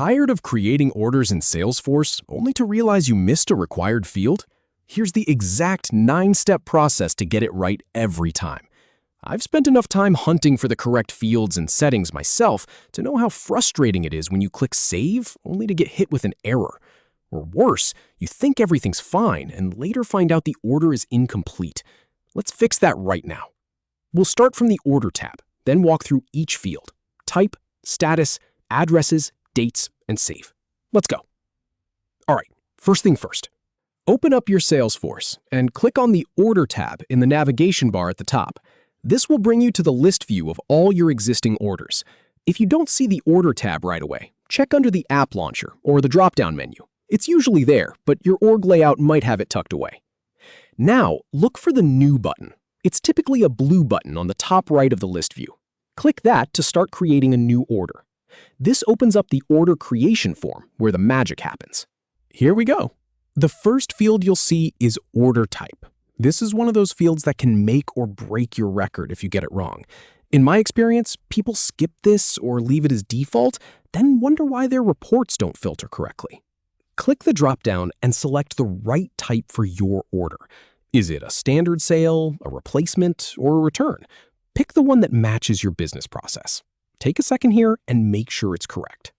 Tired of creating orders in Salesforce only to realize you missed a required field? Here's the exact 9-step process to get it right every time. I've spent enough time hunting for the correct fields and settings myself to know how frustrating it is when you click Save only to get hit with an error. Or worse, you think everything's fine and later find out the order is incomplete. Let's fix that right now. We'll start from the Order tab, then walk through each field: type, status, addresses, dates, and save. Let's go. All right, first thing first. Open up your Salesforce and click on the Order tab in the navigation bar at the top. This will bring you to the list view of all your existing orders. If you don't see the Order tab right away, check under the App Launcher or the drop-down menu. It's usually there, but your org layout might have it tucked away. Now, look for the New button. It's typically a blue button on the top right of the list view. Click that to start creating a new order. This opens up the order creation form where the magic happens. Here we go. The first field you'll see is order type. This is one of those fields that can make or break your record if you get it wrong. In my experience, people skip this or leave it as default, then wonder why their reports don't filter correctly. Click the drop-down and select the right type for your order. Is it a standard sale, a replacement, or a return? Pick the one that matches your business process. Take a second here and make sure it's correct.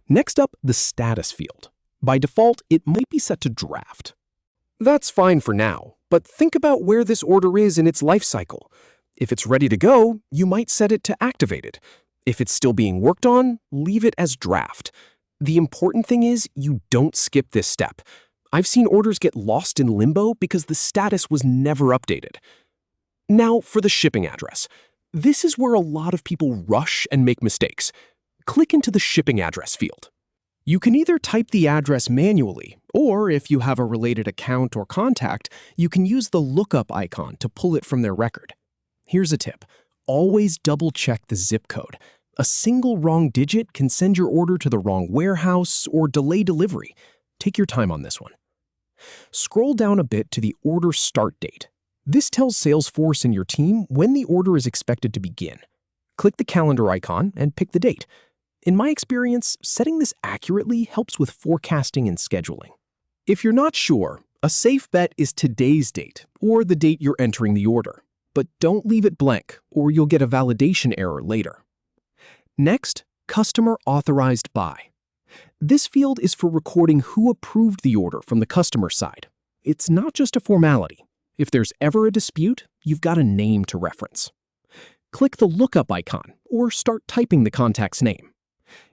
Next up, the status field. By default, it might be set to draft. That's fine for now, but think about where this order is in its life cycle. If it's ready to go, you might set it to activated. If it's still being worked on, leave it as draft. The important thing is you don't skip this step. I've seen orders get lost in limbo because the status was never updated. Now for the shipping address. This is where a lot of people rush and make mistakes. Click into the shipping address field. You can either type the address manually, or if you have a related account or contact, you can use the lookup icon to pull it from their record. Here's a tip. Always double-check the zip code. A single wrong digit can send your order to the wrong warehouse or delay delivery. Take your time on this one. Scroll down a bit to the order start date. This tells Salesforce and your team when the order is expected to begin. Click the calendar icon and pick the date. In my experience, setting this accurately helps with forecasting and scheduling. If you're not sure, a safe bet is today's date or the date you're entering the order. But don't leave it blank or you'll get a validation error later. Next, Customer Authorized By. This field is for recording who approved the order from the customer side. It's not just a formality. If there's ever a dispute, you've got a name to reference. Click the lookup icon or start typing the contact's name.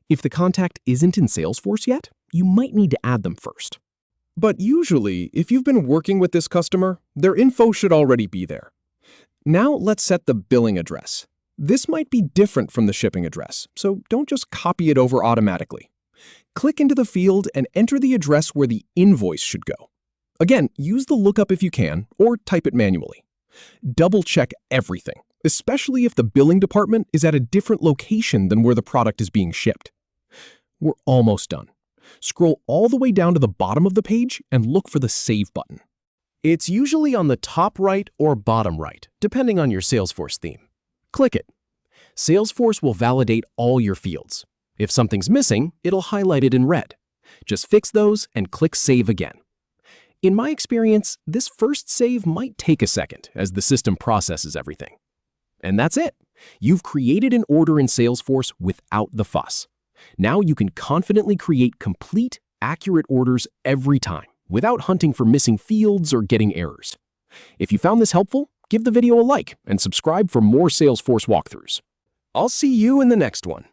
If the contact isn't in Salesforce yet, you might need to add them first. But usually, if you've been working with this customer, their info should already be there. Now let's set the billing address. This might be different from the shipping address, so don't just copy it over automatically. Click into the field and enter the address where the invoice should go. Again, use the lookup if you can, or type it manually. Double-check everything, especially if the billing department is at a different location than where the product is being shipped. We're almost done. Scroll all the way down to the bottom of the page and look for the Save button. It's usually on the top right or bottom right, depending on your Salesforce theme. Click it. Salesforce will validate all your fields. If something's missing, it'll highlight it in red. Just fix those and click Save again. In my experience, this first save might take a second as the system processes everything. And that's it. You've created an order in Salesforce without the fuss. Now you can confidently create complete, accurate orders every time without hunting for missing fields or getting errors. If you found this helpful, give the video a like and subscribe for more Salesforce walkthroughs. I'll see you in the next one.